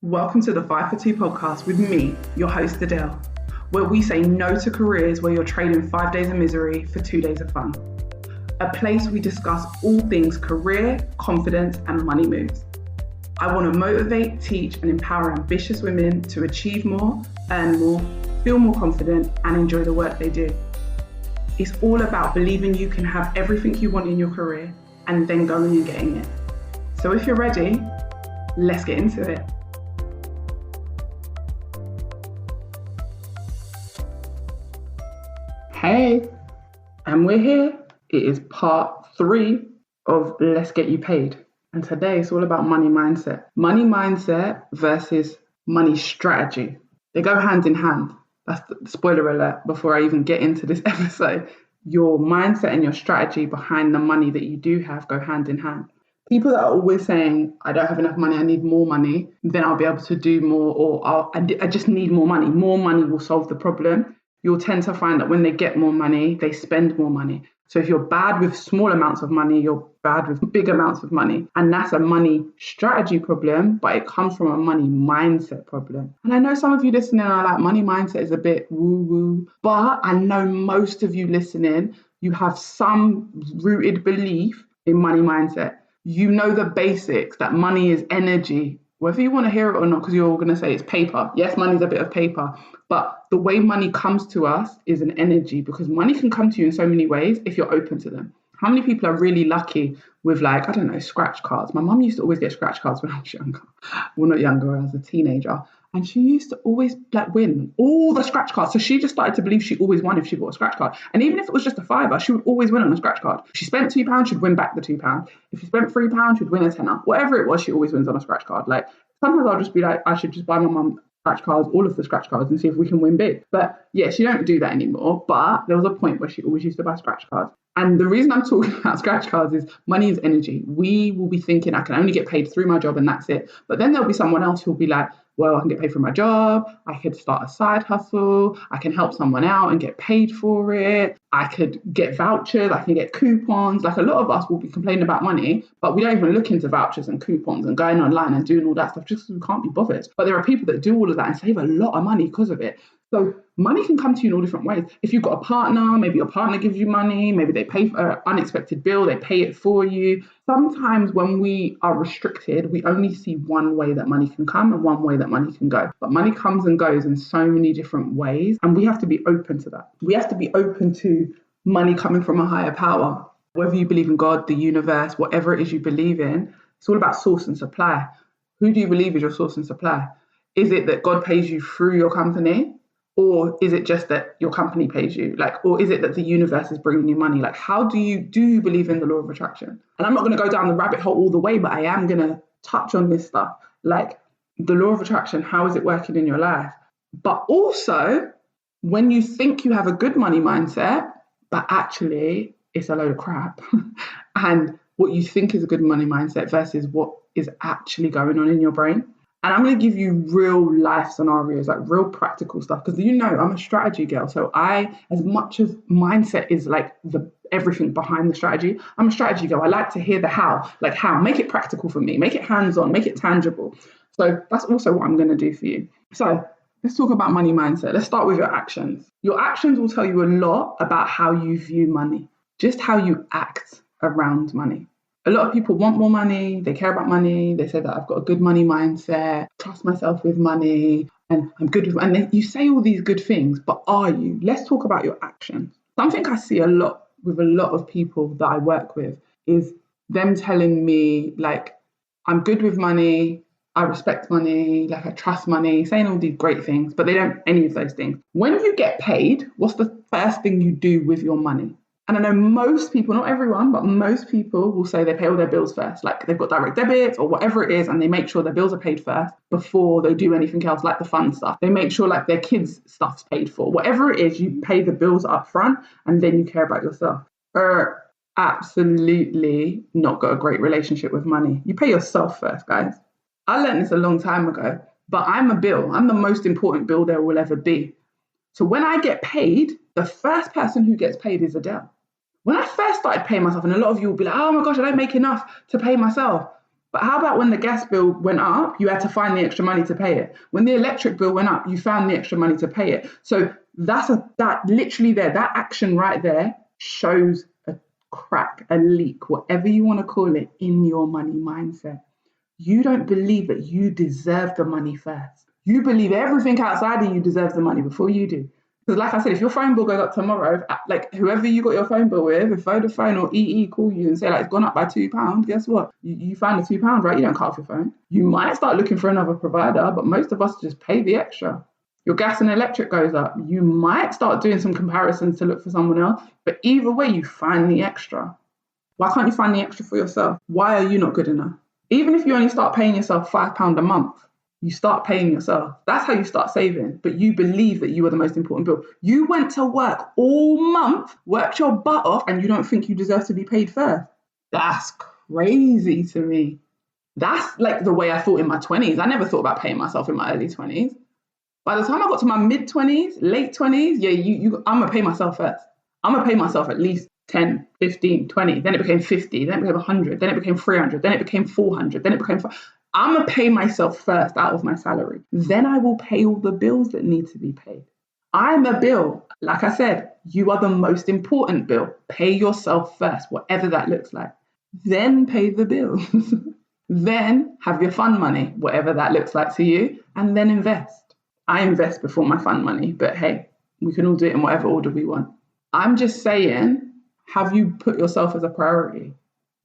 Welcome to the 5 for 2 podcast with me, your host Adele, where we say no to careers where you're trading 5 days of misery for 2 days of fun. A place we discuss all things career, confidence, and money moves. I want to motivate, teach, and empower ambitious women to achieve more, earn more, feel more confident, and enjoy the work they do. It's all about believing you can have everything you want in your career and then going and getting it. So if you're ready, let's get into it. Hey, and we're here. It is part 3 of Let's Get You Paid. And today it's all about money mindset. Money mindset versus money strategy. They go hand in hand. That's the spoiler alert before I even get into this episode. Your mindset and your strategy behind the money that you do have go hand in hand. People that are always saying, I don't have enough money, I need more money, then I'll be able to do more, or I just need more money. More money will solve the problem. You'll tend to find that when they get more money, they spend more money. So if you're bad with small amounts of money, you're bad with big amounts of money. And that's a money strategy problem, but it comes from a money mindset problem. And I know some of you listening are like, money mindset is a bit woo-woo. But I know most of you listening, you have some rooted belief in money mindset. You know the basics, that money is energy. Whether you want to hear it or not, because you're all going to say it's paper. Yes, money's a bit of paper. But the way money comes to us is an energy, because money can come to you in so many ways if you're open to them. How many people are really lucky with, like, I don't know, scratch cards? My mum used to always get scratch cards when I was younger. Well, not younger, when I was a teenager. And she used to always win all the scratch cards. So she just started to believe she always won if she bought a scratch card. And even if it was just a £5, she would always win on a scratch card. If she spent £2, she'd win back the £2. If she spent £3, she'd win a tenner. Whatever it was, she always wins on a scratch card. Like, sometimes I'll just be like, I should just buy my mum scratch cards, all of the scratch cards, and see if we can win big. But yeah, she don't do that anymore. But there was a point where she always used to buy scratch cards. And the reason I'm talking about scratch cards is money is energy. We will be thinking, I can only get paid through my job and that's it. But then there'll be someone else who'll be like, well, I can get paid for my job. I could start a side hustle. I can help someone out and get paid for it. I could get vouchers. I can get coupons. Like, a lot of us will be complaining about money, but we don't even look into vouchers and coupons and going online and doing all that stuff just because we can't be bothered. But there are people that do all of that and save a lot of money because of it. So money can come to you in all different ways. If you've got a partner, maybe your partner gives you money, maybe they pay for an unexpected bill, they pay it for you. Sometimes when we are restricted, we only see one way that money can come and one way that money can go. But money comes and goes in so many different ways, and we have to be open to that. We have to be open to money coming from a higher power. Whether you believe in God, the universe, whatever it is you believe in, it's all about source and supply. Who do you believe is your source and supply? Is it that God pays you through your company? Or is it just that your company pays you? Like, or is it that the universe is bringing you money? Like, do you believe in the law of attraction? And I'm not going to go down the rabbit hole all the way, but I am going to touch on this stuff. Like, the law of attraction, how is it working in your life? But also, when you think you have a good money mindset, but actually it's a load of crap. And what you think is a good money mindset versus what is actually going on in your brain. And I'm going to give you real life scenarios, like real practical stuff, because I'm a strategy girl. So as much as mindset is like the everything behind the strategy, I'm a strategy girl. I like to hear the how, make it practical for me, make it hands-on, make it tangible. So that's also what I'm going to do for you. So let's talk about money mindset. Let's start with your actions. Your actions will tell you a lot about how you view money, just how you act around money. A lot of people want more money, they care about money, they say that I've got a good money mindset, trust myself with money, and I'm good with, and then you say all these good things, but are you? Let's talk about your actions. Something I see a lot with a lot of people that I work with is them telling me, like, I'm good with money, I respect money, like I trust money, saying all these great things, but they don't any of those things. When you get paid, what's the first thing you do with your money? And I know most people, not everyone, but most people will say they pay all their bills first. Like, they've got direct debits or whatever it is, and they make sure their bills are paid first before they do anything else, like the fun stuff. They make sure like their kids' stuff's paid for. Whatever it is, you pay the bills up front and then you care about yourself. Absolutely not got a great relationship with money. You pay yourself first, guys. I learned this a long time ago, but I'm a bill. I'm the most important bill there will ever be. So when I get paid, the first person who gets paid is Adele. When I first started paying myself, and a lot of you will be like, oh my gosh, I don't make enough to pay myself. But how about when the gas bill went up, you had to find the extra money to pay it. When the electric bill went up, you found the extra money to pay it. So that literally there, that action right there shows a crack, a leak, whatever you want to call it, in your money mindset. You don't believe that you deserve the money first. You believe everything outside of you deserves the money before you do. Because like I said, if your phone bill goes up tomorrow, like whoever you got your phone bill with, if Vodafone or EE call you and say like it's gone up by £2, guess what? You find the £2, right? You don't cut off your phone. You might start looking for another provider, but most of us just pay the extra. Your gas and electric goes up. You might start doing some comparisons to look for someone else, but either way, you find the extra. Why can't you find the extra for yourself? Why are you not good enough? Even if you only start paying yourself £5 a month, you start paying yourself. That's how you start saving. But you believe that you are the most important bill. You went to work all month, worked your butt off, and you don't think you deserve to be paid first. That's crazy to me. That's like the way I thought in my 20s. I never thought about paying myself in my early 20s. By the time I got to my mid 20s, late 20s, I'm going to pay myself first. I'm going to pay myself at least 10, 15, 20. Then it became 50. Then it became 100. Then it became 300. Then it became 400. Then it became... I'm going to pay myself first out of my salary. Then I will pay all the bills that need to be paid. I'm a bill. Like I said, you are the most important bill. Pay yourself first, whatever that looks like. Then pay the bills. Then have your fun money, whatever that looks like to you, and then invest. I invest before my fun money, but hey, we can all do it in whatever order we want. I'm just saying, have you put yourself as a priority?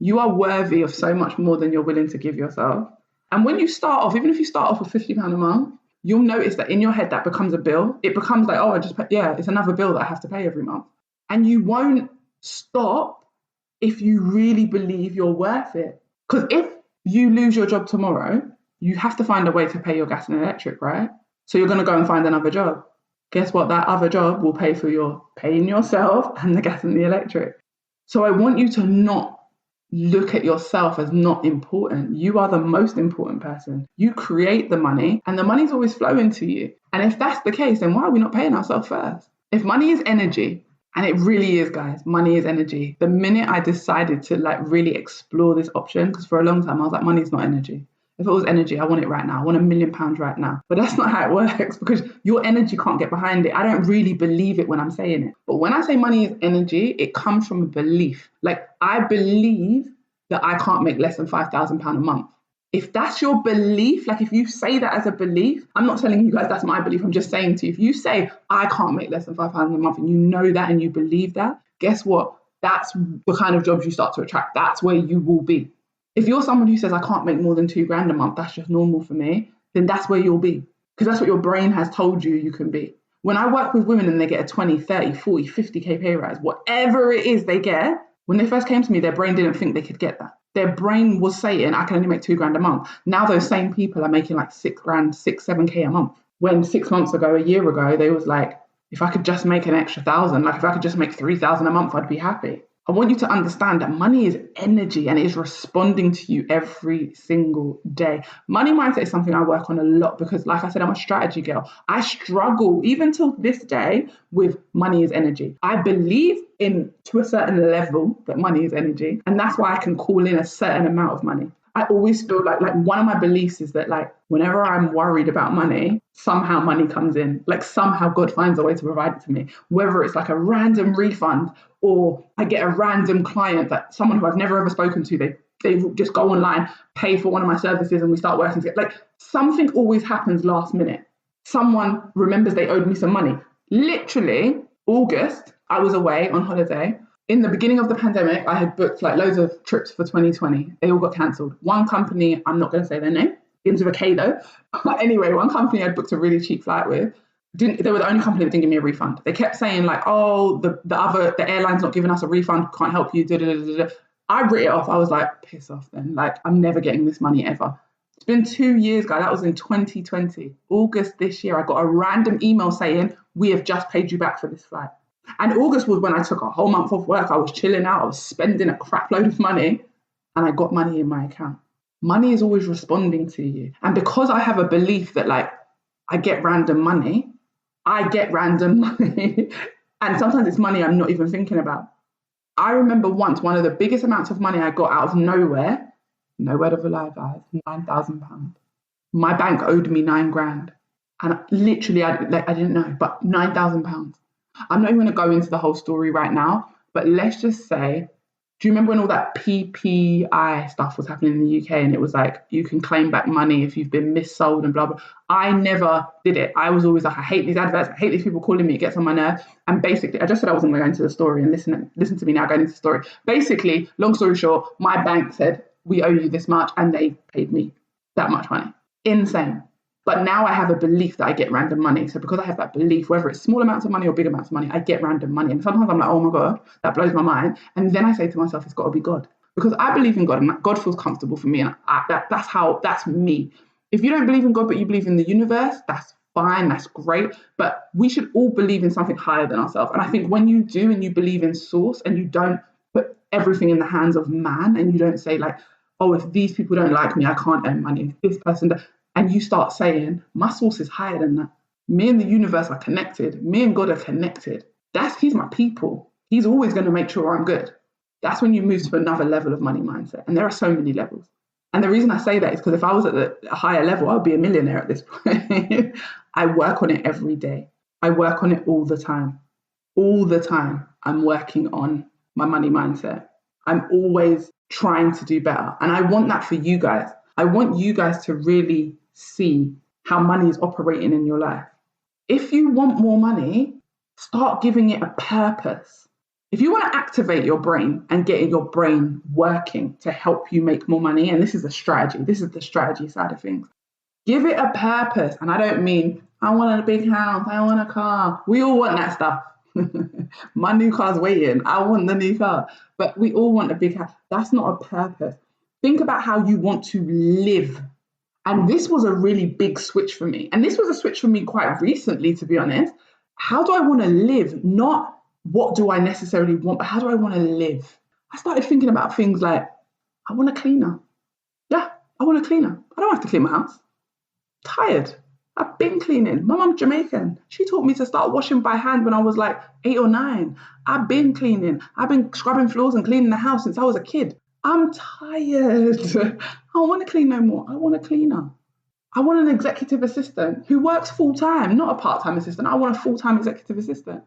You are worthy of so much more than you're willing to give yourself. And when you start off, even if you start off with £50 a month, you'll notice that in your head that becomes a bill. It becomes like, oh, it's another bill that I have to pay every month. And you won't stop if you really believe you're worth it. Because if you lose your job tomorrow, you have to find a way to pay your gas and electric, right? So you're going to go and find another job. Guess what? That other job will pay for your paying yourself and the gas and the electric. So I want you to not look at yourself as not important. You are the most important person. You create the money and the money's always flowing to you. And if that's the case, then why are we not paying ourselves first? If money is energy, and it really is, guys, money is energy. The minute I decided to really explore this option, because for a long time I was like, money is not energy. If it was energy, I want it right now. I want £1 million right now. But that's not how it works, because your energy can't get behind it. I don't really believe it when I'm saying it. But when I say money is energy, it comes from a belief. Like, I believe that I can't make less than £5,000 a month. If that's your belief, like if you say that as a belief, I'm not telling you guys that's my belief. I'm just saying to you, if you say, I can't make less than £5,000 a month, and you know that and you believe that, guess what? That's the kind of jobs you start to attract. That's where you will be. If you're someone who says, I can't make more than £2,000 a month, that's just normal for me, then that's where you'll be. Because that's what your brain has told you you can be. When I work with women and they get a 20, 30, 40, 50K pay rise, whatever it is they get, when they first came to me, their brain didn't think they could get that. Their brain was saying, I can only make £2,000 a month. Now those same people are making like £6,000, 7K a month. When 6 months ago, a year ago, they was like, if I could just make an extra 1,000, like if I could just make 3,000 a month, I'd be happy. I want you to understand that money is energy and it is responding to you every single day. Money mindset is something I work on a lot because, like I said, I'm a strategy girl. I struggle, even till this day, with money is energy. I believe to a certain level that money is energy, and that's why I can call in a certain amount of money. I always feel like one of my beliefs is that whenever I'm worried about money, somehow money comes in. Like somehow God finds a way to provide it to me. Whether it's like a random refund or I get a random client, that someone who I've never ever spoken to, they just go online, pay for one of my services and we start working together. Like something always happens last minute. Someone remembers they owed me some money. Literally, August, I was away on holiday. In the beginning of the pandemic, I had booked loads of trips for 2020. They all got cancelled. One company, I'm not going to say their name, begins with a K though. But anyway, one company I'd booked a really cheap flight with. They were the only company that didn't give me a refund. They kept saying the airline's not giving us a refund, can't help you. I writ it off. I was like, piss off then. I'm never getting this money ever. It's been 2 years, guys. That was in 2020. August this year, I got a random email saying, we have just paid you back for this flight. And August was when I took a whole month off work. I was chilling out. I was spending a crap load of money and I got money in my account. Money is always responding to you. And because I have a belief that I get random money, I get random money. And sometimes it's money I'm not even thinking about. I remember once one of the biggest amounts of money I got out of nowhere No word of a lie, guys. £9,000. My bank owed me 9 grand. And literally, I didn't know, but £9,000. I'm not even going to go into the whole story right now, but let's just say, do you remember when all that PPI stuff was happening in the UK and it was like, you can claim back money if you've been missold and blah, blah. I never did it. I was always like, I hate these adverts. I hate these people calling me. It gets on my nerves. And basically, I just said I wasn't going to go into the story and listen to me now going into the story. Basically, long story short, my bank said, we owe you this much, and they paid me that much money. Insane. But now I have a belief that I get random money. So because I have that belief, whether it's small amounts of money or big amounts of money, I get random money. And sometimes I'm like, oh my God, that blows my mind. And then I say to myself, it's got to be God. Because I believe in God and God feels comfortable for me. And that's me. If you don't believe in God, but you believe in the universe, that's fine, that's great. But we should all believe in something higher than ourselves. And I think when you do and you believe in source and you don't put everything in the hands of man and you don't say like, oh, if these people don't like me, I can't earn money. If this person does, and you start saying, my source is higher than that. Me and the universe are connected. Me and God are connected. He's my people. He's always going to make sure I'm good. That's when you move to another level of money mindset. And there are so many levels. And the reason I say that is because if I was at a higher level, I would be a millionaire at this point. I work on it every day. I work on it all the time. All the time, I'm working on my money mindset. I'm always trying to do better. And I want that for you guys. I want you guys to really see how money is operating in your life. If you want more money, start giving it a purpose. If you want to activate your brain and get your brain working to help you make more money, and this is a strategy, this is the strategy side of things, give it a purpose. And I don't mean, I want a big house, I want a car. We all want that stuff. My new car's waiting. I want the new car. But we all want a big house. That's not a purpose. Think about how you want to live. And this was a really big switch for me. And this was a switch for me quite recently, to be honest. How do I want to live? Not what do I necessarily want, but how do I want to live? I started thinking about things like, I want a cleaner. Yeah, I want a cleaner. I don't have to clean my house. Tired. I've been cleaning. My mum's Jamaican. She taught me to start washing by hand when I was like 8 or 9. I've been cleaning. I've been scrubbing floors and cleaning the house since I was a kid. I'm tired. I don't want to clean no more. I want a cleaner. I want an executive assistant who works full-time, not a part-time assistant. I want a full-time executive assistant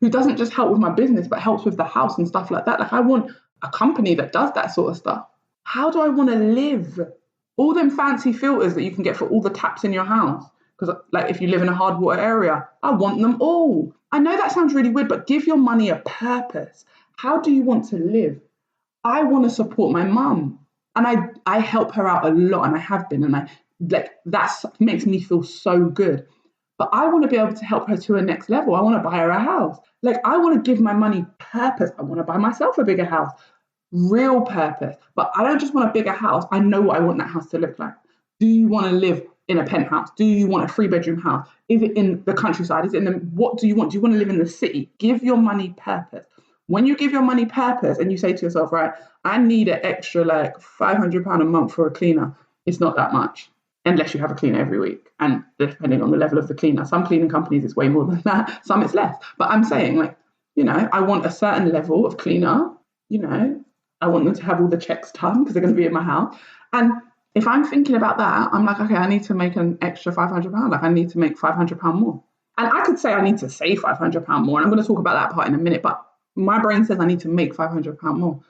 who doesn't just help with my business, but helps with the house and stuff like that. Like I want a company that does that sort of stuff. How do I want to live? All them fancy filters that you can get for all the taps in your house. Because like if you live in a hard water area, I want them all. I know that sounds really weird, but give your money a purpose. How do you want to live? I want to support my mum, and I help her out a lot, and I have been, and that makes me feel so good. But I want to be able to help her to a next level. I want to buy her a house. Like I want to give my money purpose. I want to buy myself a bigger house, real purpose. But I don't just want a bigger house. I know what I want that house to look like. Do you want to live in a penthouse? Do you want a 3-bedroom house? Is it in the countryside? Is it in the, what do you want? Do you want to live in the city? Give your money purpose. When you give your money purpose and you say to yourself, right, I need an extra like £500 a month for a cleaner, it's not that much unless you have a cleaner every week. And depending on the level of the cleaner, some cleaning companies, it's way more than that. Some it's less. But I'm saying like, you know, I want a certain level of cleaner, you know, I want them to have all the checks done because they're going to be in my house. And if I'm thinking about that, I'm like, okay, I need to make an extra £500. Like I need to make £500 more. And I could say I need to save £500 more. And I'm going to talk about that part in a minute. But my brain says I need to make £500 more.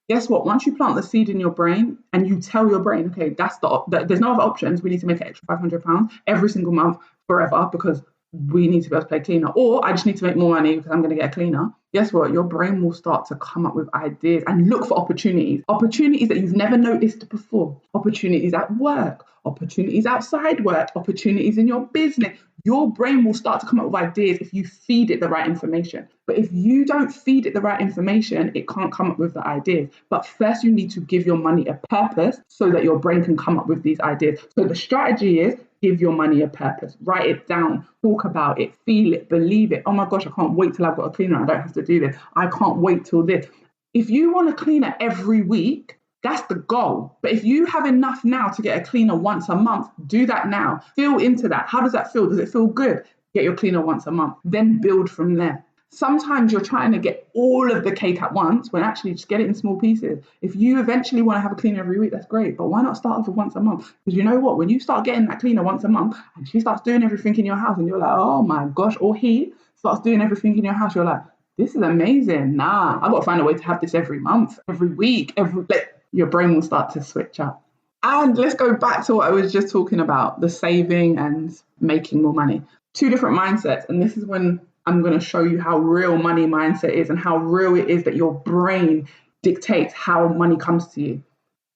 Guess what? Once you plant the seed in your brain and you tell your brain, okay, there's no other options. We need to make an extra £500 every single month forever because we need to be able to play cleaner. Or I just need to make more money because I'm going to get a cleaner. Guess what? Your brain will start to come up with ideas and look for opportunities that you've never noticed before. Opportunities at work, opportunities outside work, opportunities in your business. Your brain will start to come up with ideas if you feed it the right information. But if you don't feed it the right information, it can't come up with the ideas. But first you need to give your money a purpose so that your brain can come up with these ideas. So the strategy is give your money a purpose. Write it down, talk about it, feel it, believe it. Oh my gosh, I can't wait till I've got a cleaner. I don't have to do this. I can't wait till this. If you want a cleaner every week, that's the goal. But if you have enough now to get a cleaner once a month, do that now. Feel into that. How does that feel? Does it feel good? Get your cleaner once a month. Then build from there. Sometimes you're trying to get all of the cake at once when actually just get it in small pieces. If you eventually want to have a cleaner every week, that's great. But why not start off with once a month? Because you know what? When you start getting that cleaner once a month and she starts doing everything in your house and you're like, oh my gosh, or he starts doing everything in your house, you're like, this is amazing. Nah, I've got to find a way to have this every month, every week, your brain will start to switch up. And let's go back to what I was just talking about, the saving and making more money. Two different mindsets. And this is when I'm going to show you how real money mindset is and how real it is that your brain dictates how money comes to you.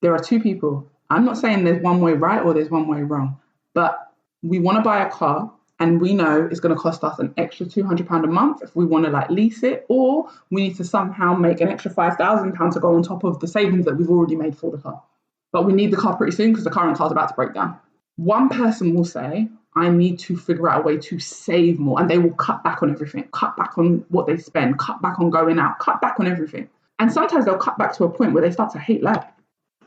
There are two people. I'm not saying there's one way right or there's one way wrong, but we want to buy a car and we know it's going to cost us an extra £200 a month if we want to like lease it, or we need to somehow make an extra £5,000 to go on top of the savings that we've already made for the car. But we need the car pretty soon because the current car's about to break down. One person will say, I need to figure out a way to save more. And they will cut back on everything, cut back on what they spend, cut back on going out, cut back on everything. And sometimes they'll cut back to a point where they start to hate life.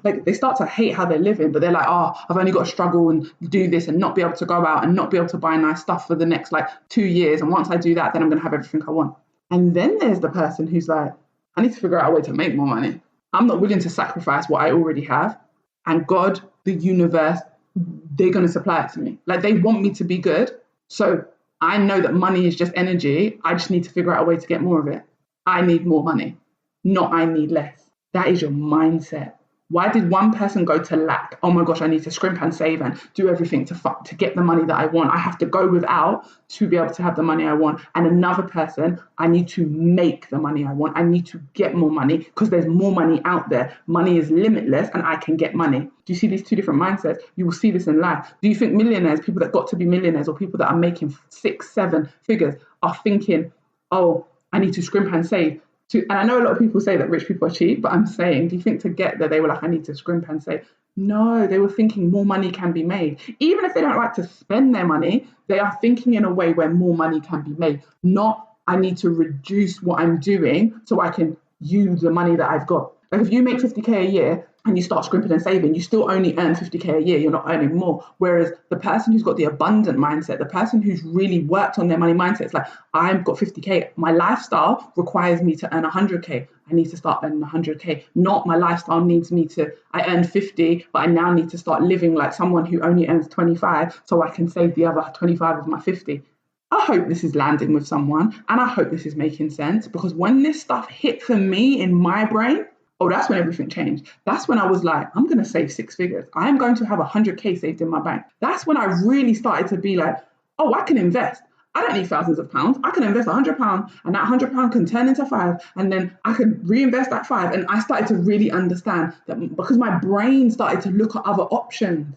Like they start to hate how they're living, but they're like, oh, I've only got to struggle and do this and not be able to go out and not be able to buy nice stuff for the next like 2 years. And once I do that, then I'm going to have everything I want. And then there's the person who's like, I need to figure out a way to make more money. I'm not willing to sacrifice what I already have. And God, the universe, they're going to supply it to me. Like they want me to be good. So I know that money is just energy. I just need to figure out a way to get more of it. I need more money, not I need less. That is your mindset. Why did one person go to lack? Oh my gosh, I need to scrimp and save and do everything to get the money that I want. I have to go without to be able to have the money I want. And another person, I need to make the money I want. I need to get more money because there's more money out there. Money is limitless and I can get money. Do you see these two different mindsets? You will see this in life. Do you think millionaires, people that got to be millionaires or people that are making 6, 7 figures are thinking, oh, I need to scrimp and save? And I know a lot of people say that rich people are cheap, but I'm saying, do you think to get there, they were like, I need to scrimp and save? No, they were thinking more money can be made. Even if they don't like to spend their money, they are thinking in a way where more money can be made. Not, I need to reduce what I'm doing so I can use the money that I've got. Like if you make 50K a year and you start scrimping and saving, you still only earn 50K a year, you're not earning more. Whereas the person who's got the abundant mindset, the person who's really worked on their money mindset, it's like, I've got 50K. My lifestyle requires me to earn 100K. I need to start earning 100K. Not my lifestyle needs me to, I earn 50, but I now need to start living like someone who only earns 25 so I can save the other 25 of my 50. I hope this is landing with someone and I hope this is making sense, because when this stuff hit for me in my brain, oh, that's when everything changed. That's when I was like, I'm going to save 6 figures. I am going to have 100K saved in my bank. That's when I really started to be like, oh, I can invest. I don't need thousands of pounds. I can invest £100 and that £100 can turn into 5 and then I can reinvest that 5. And I started to really understand that because my brain started to look at other options.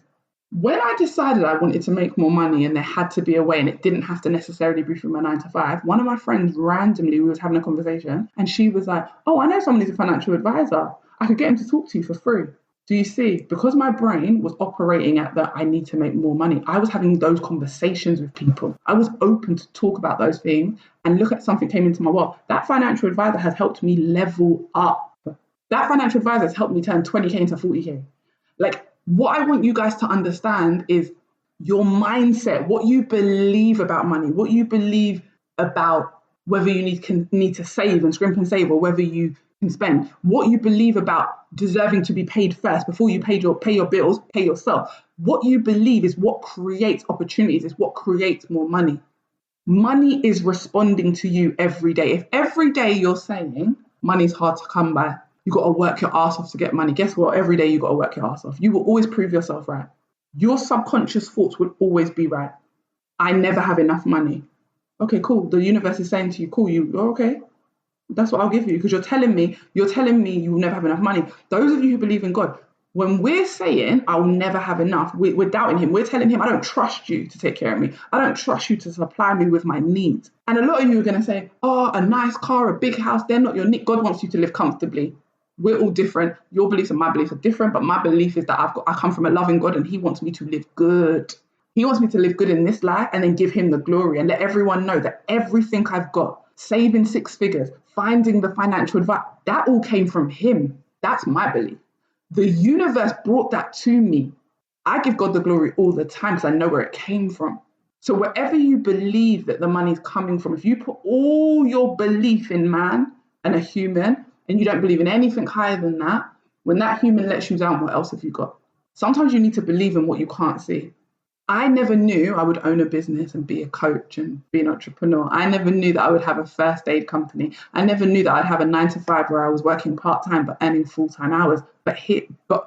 When I decided I wanted to make more money and there had to be a way and it didn't have to necessarily be through my 9 to 5, one of my friends randomly, we was having a conversation and she was like, oh, I know someone who's a financial advisor. I could get him to talk to you for free. Do you see? Because my brain was operating at that I need to make more money. I was having those conversations with people. I was open to talk about those things and look at something came into my world. That financial advisor has helped me level up. That financial advisor has helped me turn 20K into 40K. Like, what I want you guys to understand is your mindset, what you believe about money, what you believe about whether you need to save and scrimp and save or whether you can spend, what you believe about deserving to be paid first before you pay your bills, pay yourself. What you believe is what creates opportunities, is what creates more money. Money is responding to you every day. If every day you're saying money's hard to come by, you got to work your ass off to get money. Guess what? Every day you got to work your ass off. You will always prove yourself right. Your subconscious thoughts will always be right. I never have enough money. Okay, cool. The universe is saying to you, cool, you're okay. That's what I'll give you because you're telling me you will never have enough money. Those of you who believe in God, when we're saying I'll never have enough, we're doubting him. We're telling him, I don't trust you to take care of me. I don't trust you to supply me with my needs. And a lot of you are going to say, oh, a nice car, a big house, they're not your need. God wants you to live comfortably. We're all different. Your beliefs and my beliefs are different, but my belief is that I come from a loving God and he wants me to live good. He wants me to live good in this life and then give him the glory and let everyone know that everything I've got, saving 6 figures, finding the financial advice, that all came from him. That's my belief. The universe brought that to me. I give God the glory all the time because I know where it came from. So wherever you believe that the money's coming from, if you put all your belief in man and a human, and you don't believe in anything higher than that, when that human lets you down, what else have you got? Sometimes you need to believe in what you can't see. I never knew I would own a business and be a coach and be an entrepreneur. I never knew that I would have a first aid company. I never knew that I'd have a 9 to 5 where I was working part-time but earning full-time hours, but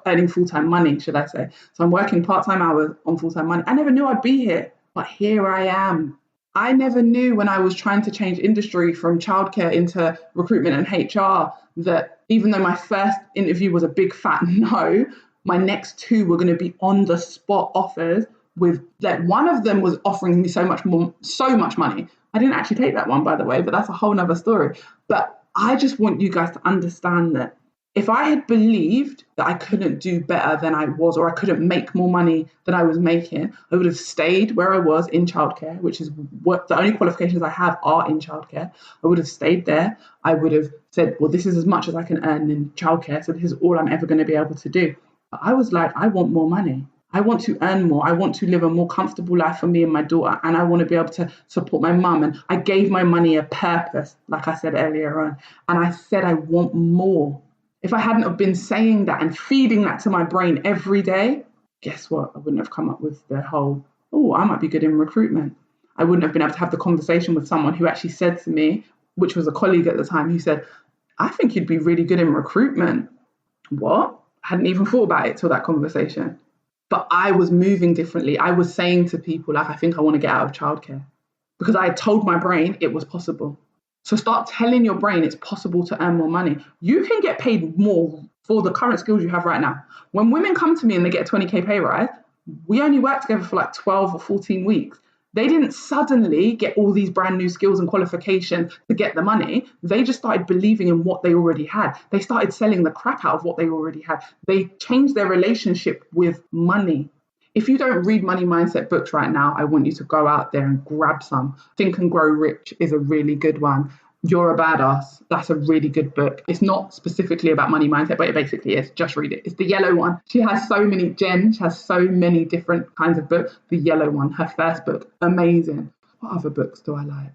earning full-time money, should I say. So I'm working part-time hours on full-time money. I never knew I'd be here, but here I am. I never knew when I was trying to change industry from childcare into recruitment and HR that even though my first interview was a big fat no, my next two were going to be on the spot offers with like one of them was offering me so much money. I didn't actually take that one, by the way, but that's a whole nother story. But I just want you guys to understand that if I had believed that I couldn't do better than I was, or I couldn't make more money than I was making, I would have stayed where I was in childcare, which is what the only qualifications I have are in childcare. I would have stayed there. I would have said, well, this is as much as I can earn in childcare, so this is all I'm ever going to be able to do. But I was like, I want more money. I want to earn more. I want to live a more comfortable life for me and my daughter. And I want to be able to support my mum. And I gave my money a purpose, like I said earlier on. And I said, I want more. If I hadn't have been saying that and feeding that to my brain every day, guess what? I wouldn't have come up with the whole, oh, I might be good in recruitment. I wouldn't have been able to have the conversation with someone who actually said to me, which was a colleague at the time, who said, I think you'd be really good in recruitment. What? I hadn't even thought about it till that conversation. But I was moving differently. I was saying to people, like, I think I want to get out of childcare because I had told my brain it was possible. So start telling your brain it's possible to earn more money. You can get paid more for the current skills you have right now. When women come to me and they get a 20K pay rise, we only work together for like 12 or 14 weeks. They didn't suddenly get all these brand new skills and qualifications to get the money. They just started believing in what they already had. They started selling the crap out of what they already had. They changed their relationship with money. If you don't read money mindset books right now, I want you to go out there and grab some. Think and Grow Rich is a really good one. You're a Badass. That's a really good book. It's not specifically about money mindset, but it basically is. Just read it. It's the yellow one. She has so many different kinds of books. The yellow one, her first book, amazing. What other books do I like?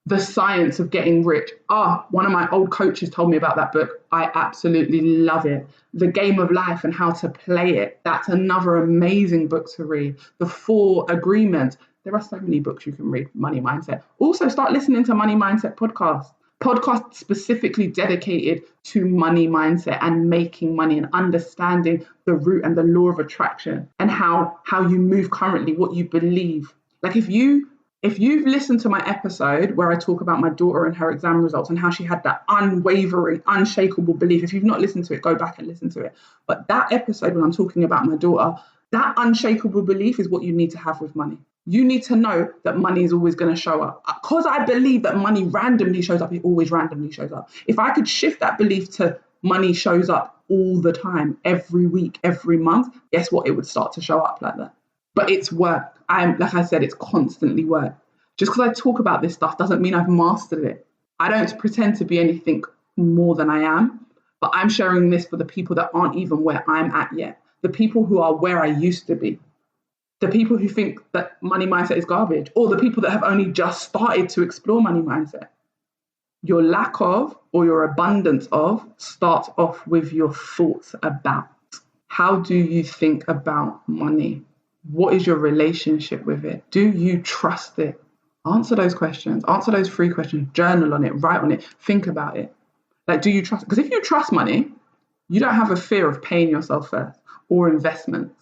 The Science of Getting Rich. One of my old coaches told me about that book. I absolutely love it. The Game of Life and How to Play It. That's another amazing book to read. The 4 Agreements. There are so many books you can read, money mindset. Also, start listening to money mindset podcasts specifically dedicated to money mindset and making money and understanding the root and the law of attraction and how you move currently, what you believe. Like if you've listened to my episode where I talk about my daughter and her exam results and how she had that unwavering, unshakable belief, if you've not listened to it, go back and listen to it. But that episode when I'm talking about my daughter, that unshakable belief is what you need to have with money. You need to know that money is always going to show up. Because I believe that money randomly shows up, it always randomly shows up. If I could shift that belief to money shows up all the time, every week, every month, guess what? It would start to show up like that. But it's work. Like I said, it's constantly work. Just because I talk about this stuff doesn't mean I've mastered it. I don't pretend to be anything more than I am, but I'm sharing this for the people that aren't even where I'm at yet. The people who are where I used to be. The people who think that money mindset is garbage, or the people that have only just started to explore money mindset. Your lack of or your abundance of starts off with your thoughts about. How do you think about money? What is your relationship with it? Do you trust it? Answer those questions. Answer those 3 questions. Journal on it. Write on it. Think about it. Like, do you trust? Because if you trust money, you don't have a fear of paying yourself first or investments.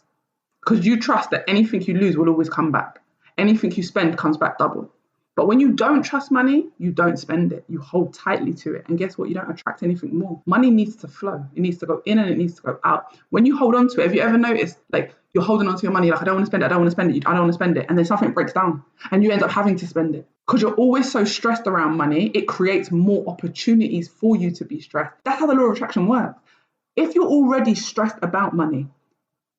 Because you trust that anything you lose will always come back. Anything you spend comes back double. But when you don't trust money, you don't spend it. You hold tightly to it. And guess what? You don't attract anything more. Money needs to flow. It needs to go in and it needs to go out. When you hold on to it, have you ever noticed, like, you're holding on to your money, like, I don't want to spend it, I don't want to spend it, I don't want to spend it. And then something breaks down and you end up having to spend it. Because you're always so stressed around money, it creates more opportunities for you to be stressed. That's how the law of attraction works. If you're already stressed about money,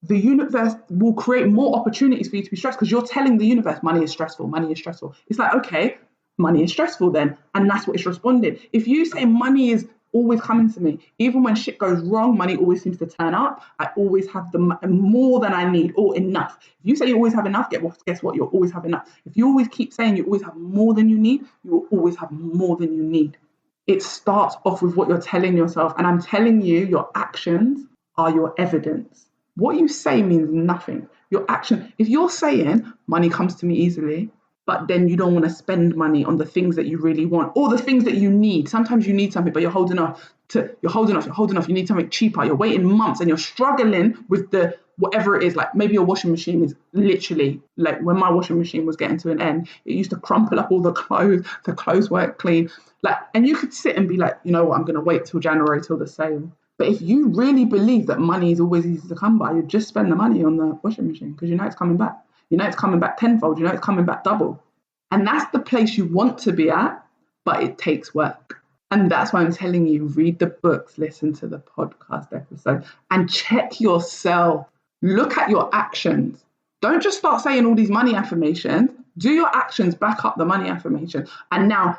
the universe will create more opportunities for you to be stressed because you're telling the universe money is stressful, money is stressful. It's like, okay, money is stressful then. And that's what it's responding. If you say money is always coming to me. Even when shit goes wrong, money always seems to turn up. I always have more than I need, or enough. If you say you always have enough, guess what? You'll always have enough. If you always keep saying you always have more than you need, you will always have more than you need. It starts off with what you're telling yourself. And I'm telling you, your actions are your evidence. What you say means nothing. Your action, if you're saying money comes to me easily, but then you don't want to spend money on the things that you really want or the things that you need. Sometimes you need something, but you're holding off. You need something cheaper. You're waiting months and you're struggling with the whatever it is. Like maybe your washing machine is literally like when my washing machine was getting to an end, it used to crumple up all the clothes weren't clean. Like, and you could sit and be like, you know what, I'm going to wait till January till the sale. But if you really believe that money is always easy to come by, you just spend the money on the washing machine because you know it's coming back. You know it's coming back tenfold. You know it's coming back double. And that's the place you want to be at, but it takes work. And that's why I'm telling you, read the books, listen to the podcast episode, and check yourself. Look at your actions. Don't just start saying all these money affirmations. Do your actions back up the money affirmation. And now,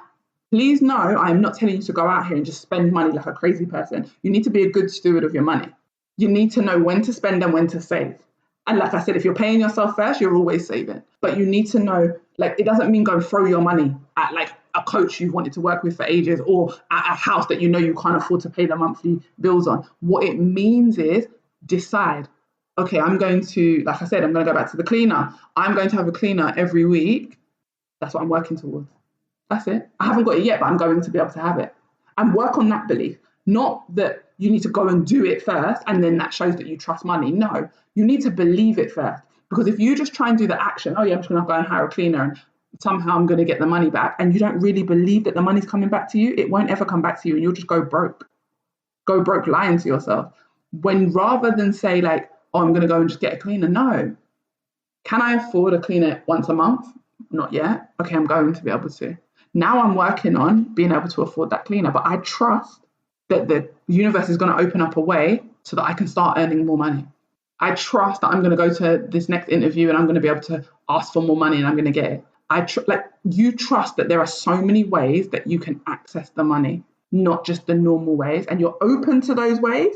please know, I'm not telling you to go out here and just spend money like a crazy person. You need to be a good steward of your money. You need to know when to spend and when to save. And like I said, if you're paying yourself first, you're always saving. But you need to know, like, it doesn't mean go and throw your money at like a coach you've wanted to work with for ages or at a house that you know you can't afford to pay the monthly bills on. What it means is decide, okay, I'm going to, like I said, I'm going to go back to the cleaner. I'm going to have a cleaner every week. That's what I'm working towards. That's it. I haven't got it yet, but I'm going to be able to have it. And work on that belief. Not that you need to go and do it first and then that shows that you trust money. No, you need to believe it first. Because if you just try and do the action, oh yeah, I'm just going to go and hire a cleaner and somehow I'm going to get the money back, and you don't really believe that the money's coming back to you, it won't ever come back to you and you'll just go broke. Go broke lying to yourself. When rather than say like, oh, I'm going to go and just get a cleaner. No. Can I afford a cleaner once a month? Not yet. Okay, I'm going to be able to. Now I'm working on being able to afford that cleaner, but I trust that the universe is going to open up a way so that I can start earning more money. I trust that I'm going to go to this next interview and I'm going to be able to ask for more money and I'm going to get it. You trust that there are so many ways that you can access the money, not just the normal ways, and you're open to those ways,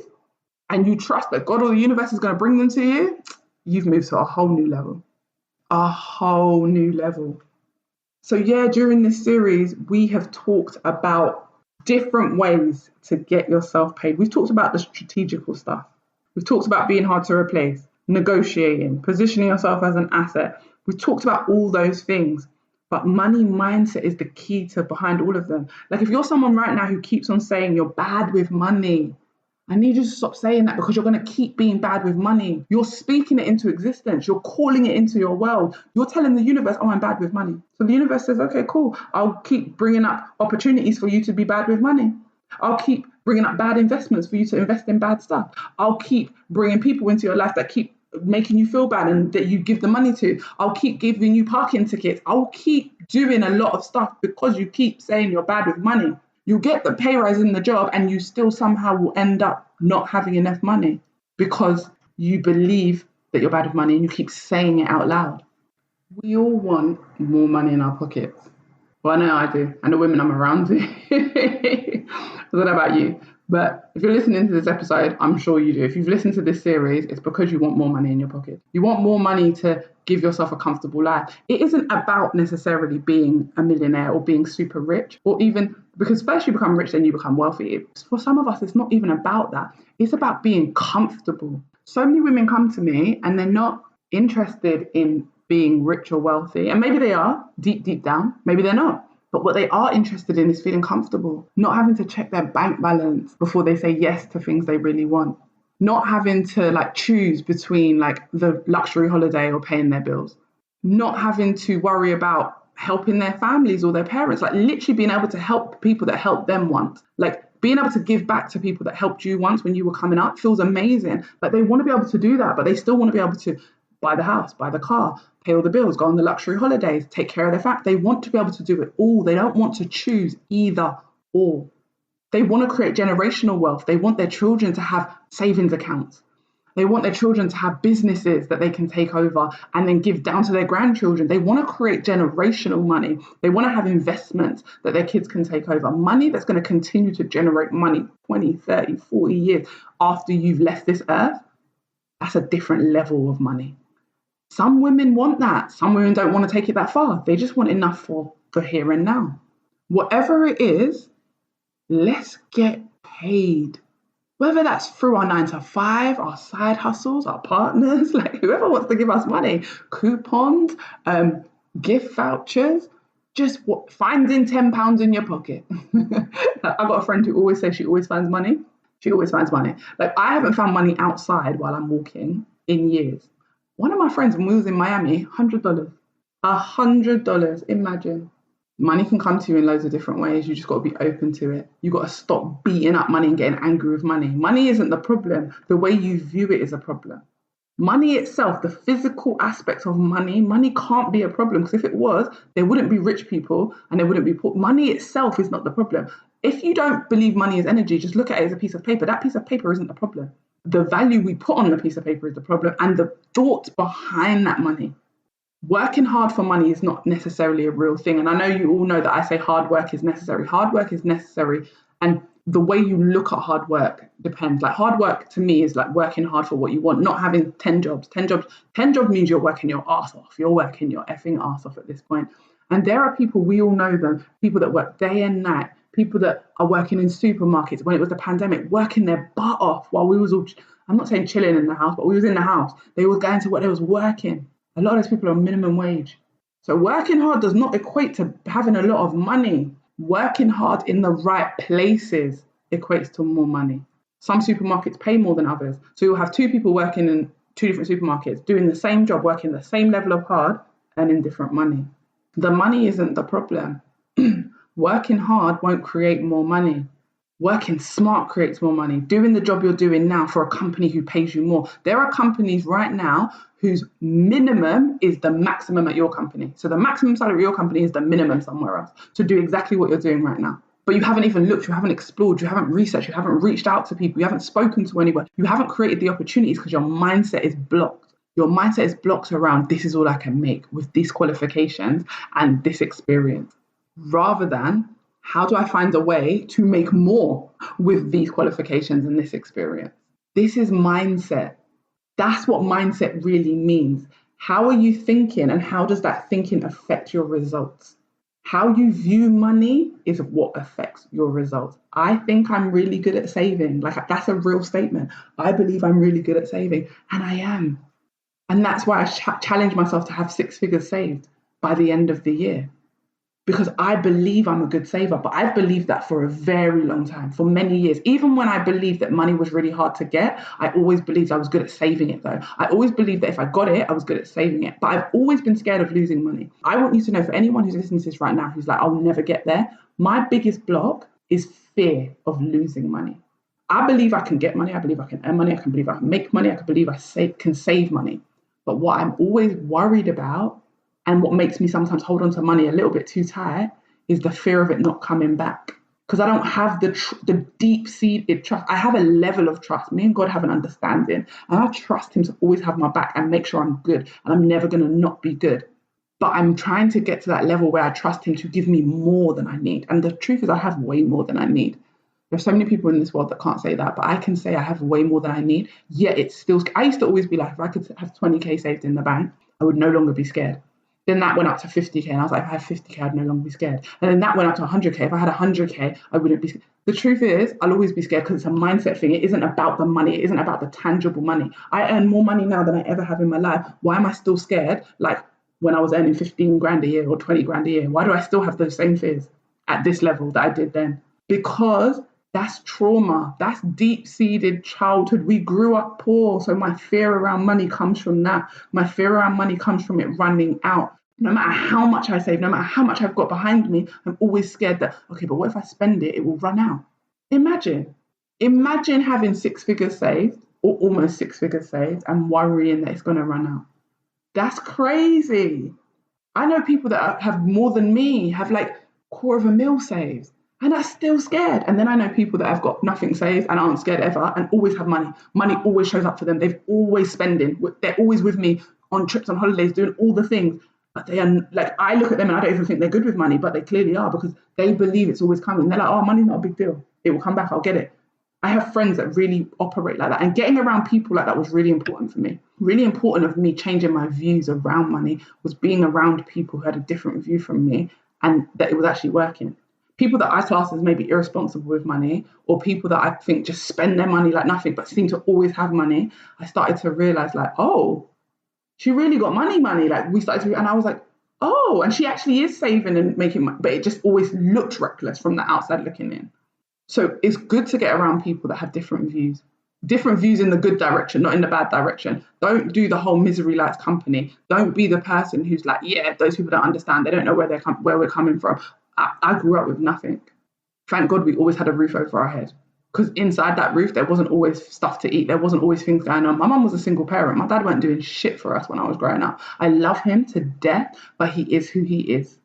and you trust that God or the universe is going to bring them to you. You've moved to a whole new level. A whole new level. So yeah, during this series, we have talked about different ways to get yourself paid. We've talked about the strategical stuff. We've talked about being hard to replace, negotiating, positioning yourself as an asset. We've talked about all those things, but money mindset is the key to behind all of them. Like if you're someone right now who keeps on saying you're bad with money, I need you to stop saying that because you're going to keep being bad with money. You're speaking it into existence. You're calling it into your world. You're telling the universe, oh, I'm bad with money. So the universe says, okay, cool. I'll keep bringing up opportunities for you to be bad with money. I'll keep bringing up bad investments for you to invest in bad stuff. I'll keep bringing people into your life that keep making you feel bad and that you give the money to. I'll keep giving you parking tickets. I'll keep doing a lot of stuff because you keep saying you're bad with money. You get the pay rise in the job and you still somehow will end up not having enough money because you believe that you're bad with money and you keep saying it out loud. We all want more money in our pockets. Well, I know I do. And the women I'm around do. I don't know about you. But if you're listening to this episode, I'm sure you do. If you've listened to this series, it's because you want more money in your pocket. You want more money to give yourself a comfortable life. It isn't about necessarily being a millionaire or being super rich, or even because first you become rich, then you become wealthy. For some of us, it's not even about that. It's about being comfortable. So many women come to me and they're not interested in being rich or wealthy. And maybe they are deep down. Maybe they're not. But what they are interested in is feeling comfortable, not having to check their bank balance before they say yes to things they really want, not having to like choose between like the luxury holiday or paying their bills, not having to worry about helping their families or their parents, like literally being able to help people that helped them once, like being able to give back to people that helped you once when you were coming up feels amazing. Like they want to be able to do that, but they still want to be able to buy the house, buy the car, pay all the bills, go on the luxury holidays, take care of their family. They want to be able to do it all. They don't want to choose either or. They want to create generational wealth. They want their children to have savings accounts. They want their children to have businesses that they can take over and then give down to their grandchildren. They want to create generational money. They want to have investments that their kids can take over. Money that's going to continue to generate money 20, 30, 40 years after you've left this earth. That's a different level of money. Some women want that. Some women don't want to take it that far. They just want enough for here and now. Whatever it is, let's get paid. Whether that's through our 9 to 5, our side hustles, our partners, like whoever wants to give us money, coupons, gift vouchers, just finding £10 in your pocket. I've got a friend who always says she always finds money. She always finds money. Like, I haven't found money outside while I'm walking in years. One of my friends, when we was in Miami, $100. $100, imagine. Money can come to you in loads of different ways. You just got to be open to it. You got to stop beating up money and getting angry with money. Money isn't the problem. The way you view it is a problem. Money itself, the physical aspect of money can't be a problem, because if it was, there wouldn't be rich people and there wouldn't be poor. Money itself is not the problem. If you don't believe money is energy, just look at it as a piece of paper. That piece of paper isn't the problem. The value we put on the piece of paper is the problem, and the thoughts behind that money. Working hard for money is not necessarily a real thing. And I know you all know that I say hard work is necessary. Hard work is necessary. And the way you look at hard work depends. Like, hard work to me is like working hard for what you want, not having 10 jobs. 10 jobs means you're working your ass off. You're working your effing ass off at this point. And there are people, we all know them, people that work day and night, people that are working in supermarkets when it was the pandemic, working their butt off while we was all, I'm not saying chilling in the house, but we was in the house. They were going to work, they was working. A lot of those people are on minimum wage. So working hard does not equate to having a lot of money. Working hard in the right places equates to more money. Some supermarkets pay more than others. So you'll have 2 people working in 2 different supermarkets, doing the same job, working the same level of hard, earning different money. The money isn't the problem. Working hard won't create more money. Working smart creates more money. Doing the job you're doing now for a company who pays you more. There are companies right now whose minimum is the maximum at your company. So the maximum salary at your company is the minimum somewhere else to do exactly what you're doing right now. But you haven't even looked, you haven't explored, you haven't researched, you haven't reached out to people, you haven't spoken to anyone, you haven't created the opportunities because your mindset is blocked. Your mindset is blocked around, this is all I can make with these qualifications and this experience, rather than, how do I find a way to make more with these qualifications and this experience? This is mindset. That's what mindset really means. How are you thinking, and how does that thinking affect your results? How you view money is what affects your results. I think I'm really good at saving. Like, that's a real statement. I believe I'm really good at saving, and I am. And that's why I challenge myself to have 6 figures saved by the end of the year. Because I believe I'm a good saver, but I've believed that for a very long time, for many years. Even when I believed that money was really hard to get, I always believed I was good at saving it though. I always believed that if I got it, I was good at saving it. But I've always been scared of losing money. I want you to know, for anyone who's listening to this right now, who's like, I'll never get there, my biggest block is fear of losing money. I believe I can get money. I believe I can earn money. I can believe I can make money. I can believe I can save money. But what I'm always worried about, and what makes me sometimes hold on to money a little bit too tight, is the fear of it not coming back. Because I don't have the deep-seated trust. I have a level of trust. Me and God have an understanding. And I trust him to always have my back and make sure I'm good. And I'm never going to not be good. But I'm trying to get to that level where I trust him to give me more than I need. And the truth is, I have way more than I need. There's so many people in this world that can't say that, but I can say I have way more than I need. Yet it's still, I used to always be like, if I could have 20K saved in the bank, I would no longer be scared. Then that went up to 50K, and I was like, if I had 50K, I'd no longer be scared. And then that went up to 100K. If I had 100K, I wouldn't be scared. The truth is, I'll always be scared because it's a mindset thing. It isn't about the money. It isn't about the tangible money. I earn more money now than I ever have in my life. Why am I still scared? Like when I was earning 15 grand a year or 20 grand a year, why do I still have those same fears at this level that I did then? Because that's trauma. That's deep-seated childhood. We grew up poor. So my fear around money comes from that. My fear around money comes from it running out. No matter how much I save, no matter how much I've got behind me, I'm always scared that, okay, but what if I spend it? It will run out. Imagine having 6 figures saved, or almost 6 figures saved, and worrying that it's going to run out. That's crazy. I know people that have more than me, have like $250,000 saved. And I'm still scared. And then I know people that have got nothing saved and aren't scared ever and always have money. Money always shows up for them. They've always spending. They're always with me on trips, on holidays, doing all the things. But they are like, I look at them and I don't even think they're good with money, but they clearly are because they believe it's always coming. They're like, oh, money's not a big deal. It will come back. I'll get it. I have friends that really operate like that. And getting around people like that was really important for me. Really important of me changing my views around money was being around people who had a different view from me and that it was actually working. People that I class as maybe irresponsible with money, or people that I think just spend their money like nothing but seem to always have money, I started to realize like, oh, she really got money. Like we started to, and I was like, oh, and she actually is saving and making money, but it just always looked reckless from the outside looking in. So it's good to get around people that have different views in the good direction, not in the bad direction. Don't do the whole misery lights company. Don't be the person who's like, yeah, those people don't understand. They don't know where we're coming from. I grew up with nothing. Thank God we always had a roof over our head. Because inside that roof, there wasn't always stuff to eat. There wasn't always things going on. My mum was a single parent. My dad weren't doing shit for us when I was growing up. I love him to death, but he is who he is.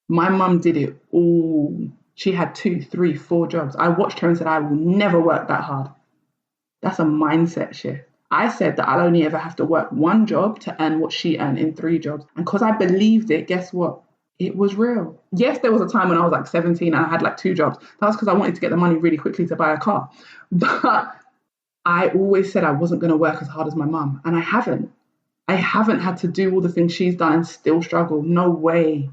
My mum did it all. She had 2, 3, 4 jobs. I watched her and said, I will never work that hard. That's a mindset shift. I said that I'll only ever have to work 1 job to earn what she earned in 3 jobs. And because I believed it, guess what? It was real. Yes, there was a time when I was like 17 and I had like 2 jobs. That was because I wanted to get the money really quickly to buy a car. But I always said I wasn't going to work as hard as my mum. And I haven't. I haven't had to do all the things she's done and still struggle. No way.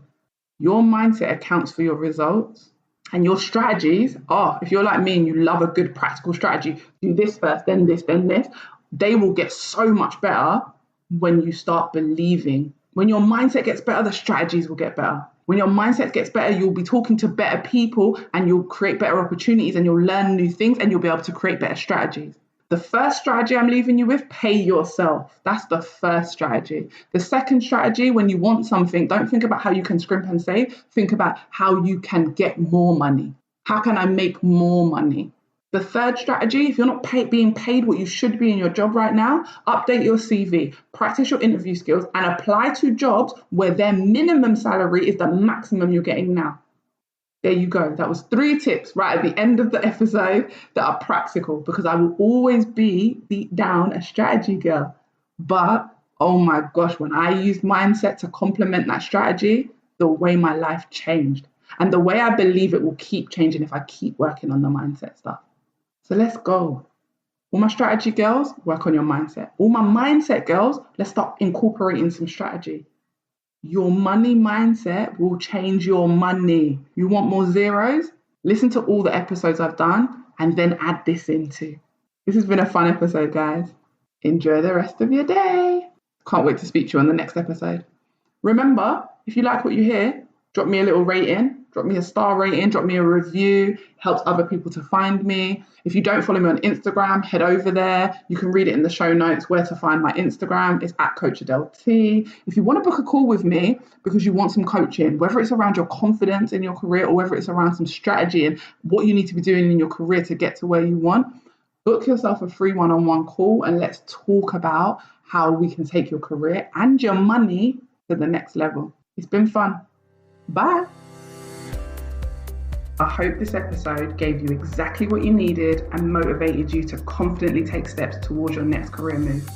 Your mindset accounts for your results. And your strategies are, if you're like me and you love a good practical strategy, do this first, then this, then this, they will get so much better when you start believing. When your mindset gets better, the strategies will get better. When your mindset gets better, you'll be talking to better people and you'll create better opportunities and you'll learn new things and you'll be able to create better strategies. The first strategy I'm leaving you with, pay yourself. That's the first strategy. The second strategy, when you want something, don't think about how you can scrimp and save. Think about how you can get more money. How can I make more money? The third strategy, if you're not being paid what you should be in your job right now, update your CV, practice your interview skills, and apply to jobs where their minimum salary is the maximum you're getting now. There you go. That was 3 tips right at the end of the episode that are practical because I will always be deep down a strategy girl. But, oh my gosh, when I used mindset to complement that strategy, the way my life changed and the way I believe it will keep changing if I keep working on the mindset stuff. So let's go. All my strategy girls, work on your mindset. All my mindset girls, let's start incorporating some strategy. Your money mindset will change your money. You want more zeros? Listen to all the episodes I've done and then add this into. This has been a fun episode, guys. Enjoy the rest of your day. Can't wait to speak to you on the next episode. Remember, if you like what you hear, drop me a little rating, drop me a star rating, drop me a review. Helps other people to find me. If you don't follow me on Instagram, head over there. You can read it in the show notes where to find my Instagram. It's @CoachAdeleT. If you want to book a call with me because you want some coaching, whether it's around your confidence in your career or whether it's around some strategy and what you need to be doing in your career to get to where you want, book yourself a free one-on-one call and let's talk about how we can take your career and your money to the next level. It's been fun. Bye. I hope this episode gave you exactly what you needed and motivated you to confidently take steps towards your next career move.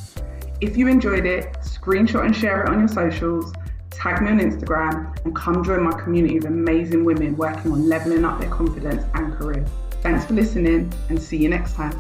If you enjoyed it, screenshot and share it on your socials, tag me on Instagram, and come join my community of amazing women working on leveling up their confidence and career. Thanks for listening and see you next time.